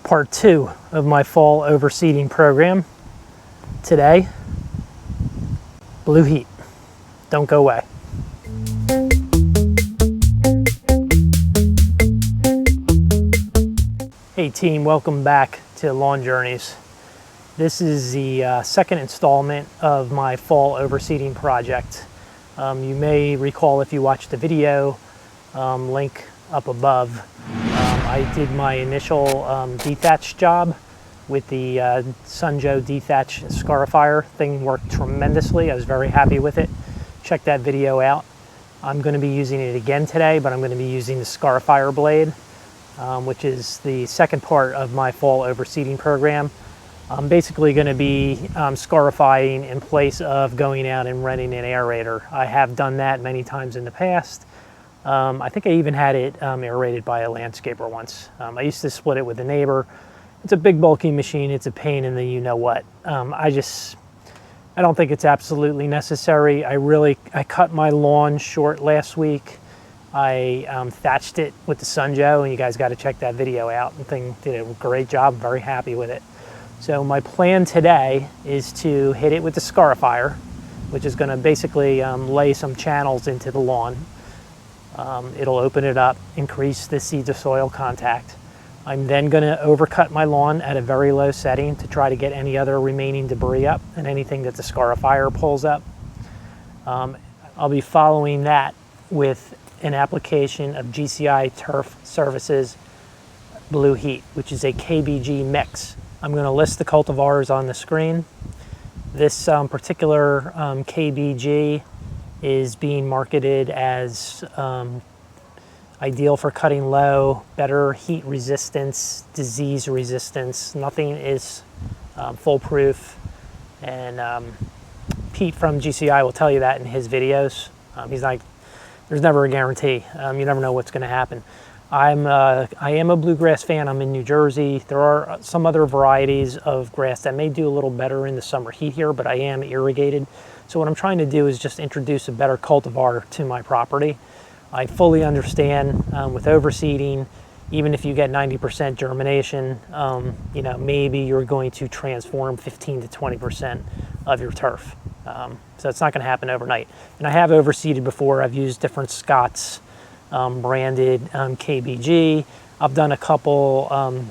part 2 of my fall overseeding program. Today, blue heat. Don't go away. Hey team, welcome back to Lawn Journeys. This is the second installment of my fall overseeding project. You may recall if you watched the video, link up above. I did my initial dethatch job with the SunJoe dethatch Scarifier. Thing worked tremendously. I was very happy with it. Check that video out. I'm going to be using it again today, but I'm going to be using the Scarifier blade, which is the second part of my fall overseeding program. I'm basically going to be scarifying in place of going out and renting an aerator. I have done that many times in the past. I think I even had it aerated by a landscaper once. I used to split it with a neighbor. It's a big bulky machine. It's a pain in the you-know-what. I don't think it's absolutely necessary. I cut my lawn short last week. I thatched it with the SunJoe, and you guys got to check that video out. The thing did a great job. Very happy with it. So my plan today is to hit it with the Scarifier, which is going to basically lay some channels into the lawn. It'll open it up, increase the seed to soil contact. I'm then going to overcut my lawn at a very low setting to try to get any other remaining debris up and anything that the Scarifier pulls up. I'll be following that with an application of GCI Turf Services Blue Heat, which is a KBG mix. I'm going to list the cultivars on the screen. This particular KBG is being marketed as ideal for cutting low, better heat resistance, disease resistance. Nothing is foolproof, and Pete from GCI will tell you that in his videos. He's like, there's never a guarantee. You never know what's going to happen. I am a Bluegrass fan. I'm in New Jersey. There are some other varieties of grass that may do a little better in the summer heat here, but I am irrigated. So what I'm trying to do is just introduce a better cultivar to my property. I fully understand with overseeding, even if you get 90% germination, you know, maybe you're going to transform 15 to 20% of your turf. So it's not going to happen overnight. And I have overseeded before. I've used different Scott's branded KBG. I've done a couple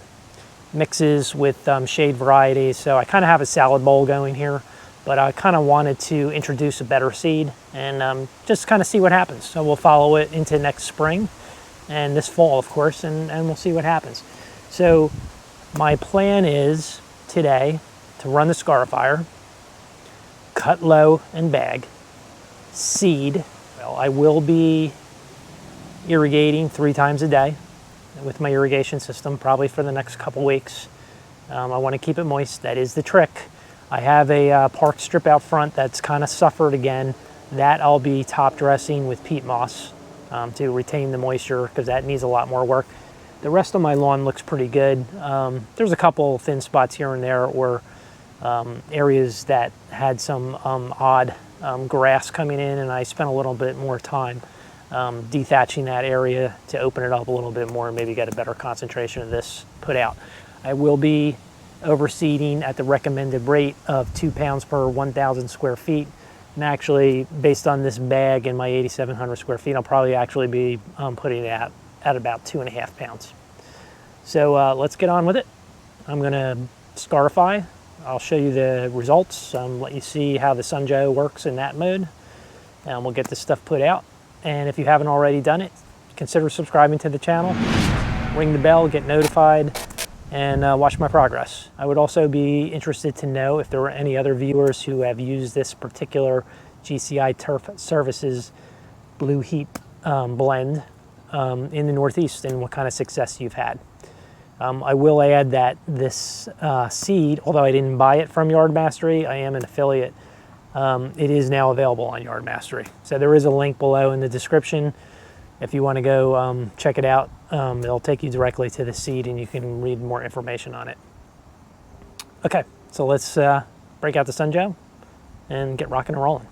mixes with shade varieties. So I kind of have a salad bowl going here, but I kind of wanted to introduce a better seed and just kind of see what happens. So we'll follow it into next spring and this fall, of course, and we'll see what happens. So my plan is today to run the Scarifier, cut low and bag, seed. Well, I will be irrigating 3 times a day with my irrigation system, probably for the next couple weeks. I want to keep it moist. That is the trick. I have a park strip out front that's kind of suffered again. That I'll be top dressing with peat moss to retain the moisture, because that needs a lot more work. The rest of my lawn looks pretty good. There's a couple thin spots here and there, or areas that had some odd grass coming in, and I spent a little bit more time dethatching that area to open it up a little bit more and maybe get a better concentration of this put out. I will be overseeding at the recommended rate of 2 pounds per 1,000 square feet. And actually, based on this bag and my 8,700 square feet, I'll probably actually be putting it at about 2.5 pounds. So let's get on with it. I'm going to Scarify. I'll show you the results, let you see how the SunJoe works in that mode, and we'll get this stuff put out. And if you haven't already done it, consider subscribing to the channel, ring the bell, get notified, and watch my progress. I would also be interested to know if there were any other viewers who have used this particular GCI Turf Services Blue Heat blend in the Northeast, and what kind of success you've had. I will add that this seed, although I didn't buy it from Yard Mastery, I am an affiliate. It is now available on Yard Mastery. So there is a link below in the description. If you want to go check it out, it'll take you directly to the seed and you can read more information on it. Okay, so let's break out the SunJoe and get rocking and rolling.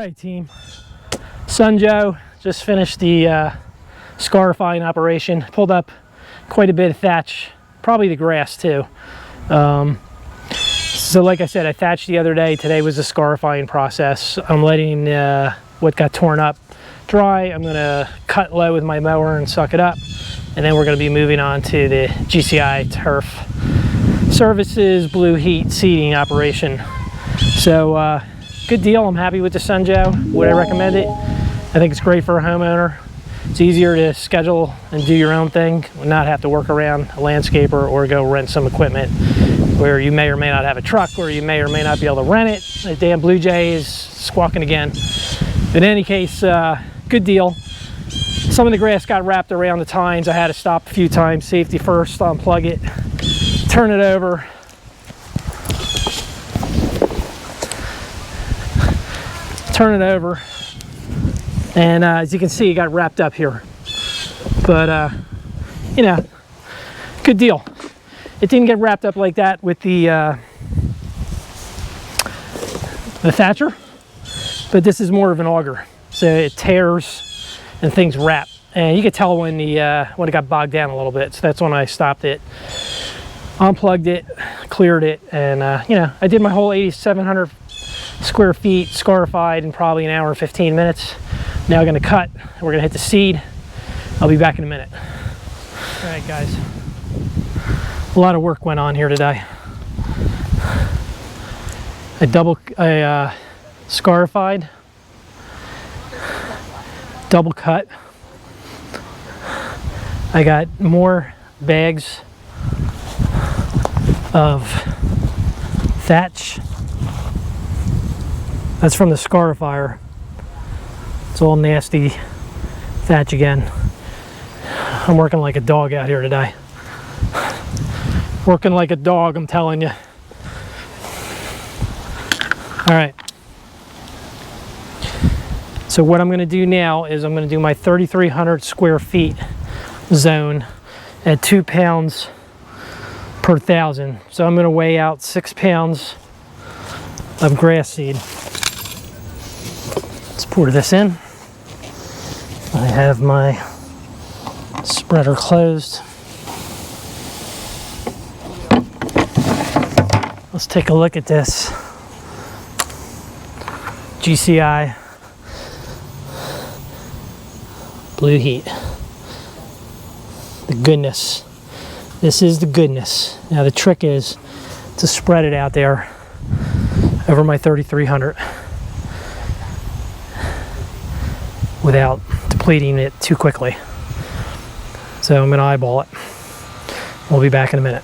right, team. SunJoe just finished the scarifying operation. Pulled up quite a bit of thatch, probably the grass too. So like I said, I thatched the other day. Today was the scarifying process. I'm letting what got torn up dry. I'm gonna cut low with my mower and suck it up. And then we're gonna be moving on to the GCI Turf Services Blue Heat seeding operation. So good deal. I'm happy with the SunJoe. Would I recommend it? I think it's great for a homeowner. It's easier to schedule and do your own thing, not have to work around a landscaper or go rent some equipment where you may or may not have a truck, or you may or may not be able to rent it. The damn Blue Jay is squawking again. In any case, good deal. Some of the grass got wrapped around the tines. I had to stop a few times. Safety first, unplug it, turn it over. Turn it over. And as you can see, it got wrapped up here. But, you know, good deal. It didn't get wrapped up like that with the thatcher, but this is more of an auger. So it tears and things wrap. And you could tell when it got bogged down a little bit. So that's when I stopped it, unplugged it, cleared it, and you know, I did my whole 8,700 square feet scarified in probably an hour and 15 minutes. Now we're gonna cut, we're gonna hit the seed. I'll be back in a minute. All right, guys. A lot of work went on here today. I scarified, double cut. I got more bags of thatch. That's from the Scarifier. It's all nasty thatch again. I'm working like a dog out here today. Working like a dog, I'm telling you. All right. So what I'm gonna do now is I'm gonna do my 3,300 square feet zone at 2 pounds per 1,000. So I'm gonna weigh out 6 pounds of grass seed. Let's pour this in. I have my spreader closed. Let's take a look at this GCI Blue Heat. The goodness. This is the goodness. Now the trick is to spread it out there over my 3,300 without depleting it too quickly. So I'm going to eyeball it. We'll be back in a minute.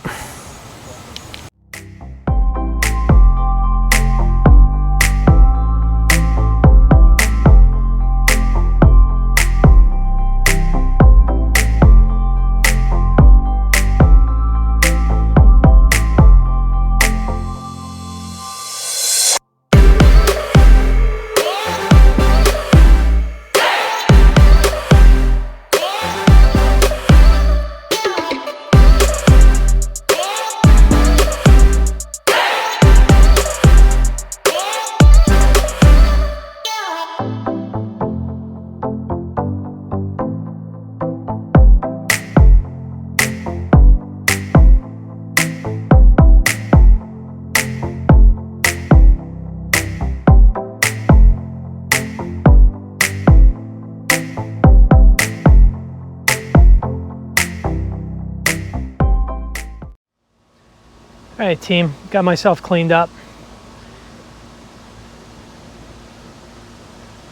All right, team, got myself cleaned up.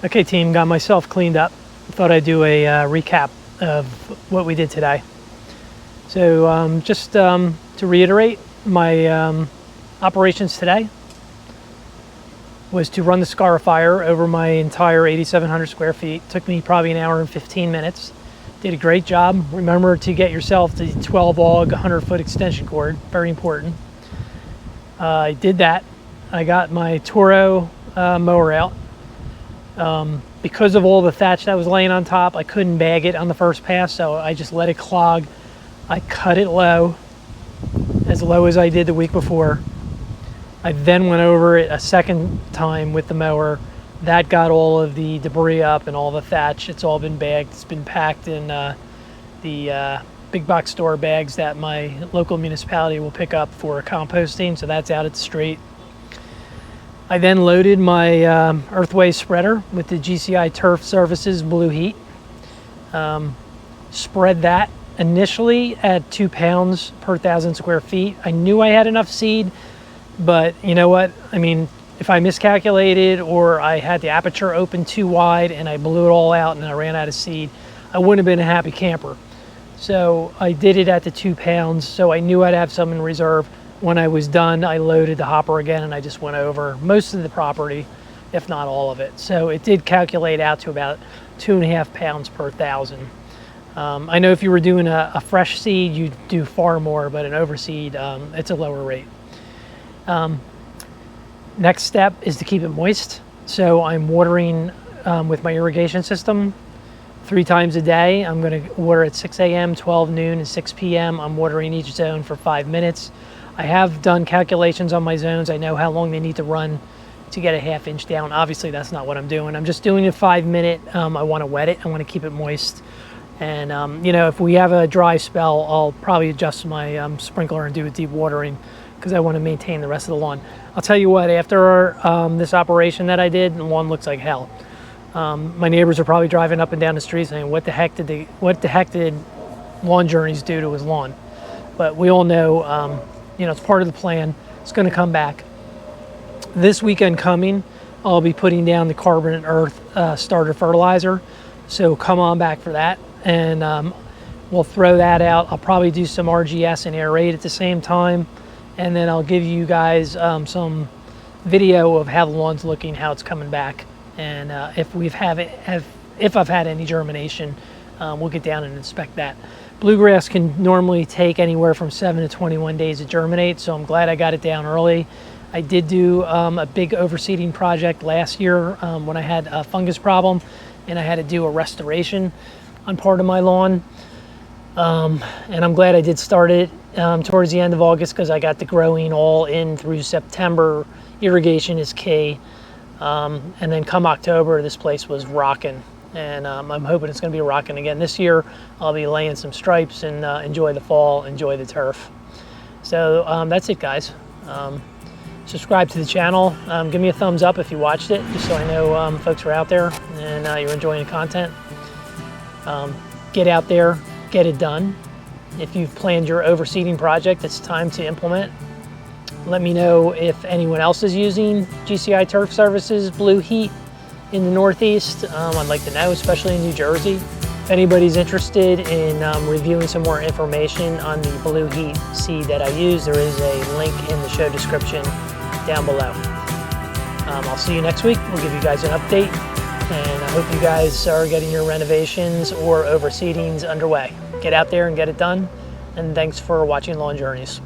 Okay, team, got myself cleaned up. Thought I'd do a recap of what we did today. So just to reiterate, my operations today was to run the Scarifier over my entire 8,700 square feet. Took me probably an hour and 15 minutes. Did a great job. Remember to get yourself the 12 AUG 100-foot extension cord, very important. I did that. I got my Toro mower out. Because of all the thatch that was laying on top, I couldn't bag it on the first pass, so I just let it clog. I cut it low as I did the week before. I then went over it a second time with the mower, that got all of the debris up and all the thatch. It's all been bagged. It's been packed in the big box store bags that my local municipality will pick up for composting, so that's out at the street. I then loaded my earthway spreader with the GCI Turf Services Blue Heat. Spread that initially at 2 pounds per 1,000 square feet. I knew I had enough seed, but you know what? I mean, if I miscalculated or I had the aperture open too wide and I blew it all out and I ran out of seed, I wouldn't have been a happy camper. So I did it at the 2 pounds, so I knew I'd have some in reserve. When I was done, I loaded the hopper again and I just went over most of the property, if not all of it. So it did calculate out to about 2.5 pounds per 1,000. I know if you were doing a fresh seed, you'd do far more, but an overseed, it's a lower rate. Next step is to keep it moist. So I'm watering with my irrigation system 3 times a day. I'm going to water at 6 a.m., 12 noon, and 6 p.m. I'm watering each zone for 5 minutes. I have done calculations on my zones. I know how long they need to run to get a 1/2 inch down. Obviously, that's not what I'm doing. I'm just doing a 5 minute. I want to wet it. I want to keep it moist. And, you know, if we have a dry spell, I'll probably adjust my sprinkler and do a deep watering because I want to maintain the rest of the lawn. I'll tell you what, after this operation that I did, the lawn looks like hell. My neighbors are probably driving up and down the street saying, what the heck did Lawn Journeys do to his lawn? But we all know, you know, it's part of the plan. It's going to come back. This weekend coming, I'll be putting down the carbon earth starter fertilizer. So come on back for that. And we'll throw that out. I'll probably do some RGS and aerate at the same time. And then I'll give you guys some video of how the lawn's looking, how it's coming back. And if I've had any germination, we'll get down and inspect that. Bluegrass can normally take anywhere from 7 to 21 days to germinate, so I'm glad I got it down early. I did do a big overseeding project last year when I had a fungus problem, and I had to do a restoration on part of my lawn. And I'm glad I did start it towards the end of August because I got the growing all in through September. Irrigation is key. And then come October, this place was rocking. And I'm hoping it's going to be rocking again this year. I'll be laying some stripes and enjoy the fall, enjoy the turf. So that's it, guys. Subscribe to the channel. Give me a thumbs up if you watched it, just so I know folks are out there and you're enjoying the content. Get out there, get it done. If you've planned your overseeding project, it's time to implement. Let me know if anyone else is using GCI Turf Services Blue Heat in the Northeast. I'd like to know, especially in New Jersey. If anybody's interested in reviewing some more information on the Blue Heat seed that I use, there is a link in the show description down below. I'll see you next week. We'll give you guys an update, and I hope you guys are getting your renovations or overseedings underway. Get out there and get it done, and thanks for watching Lawn Journeys.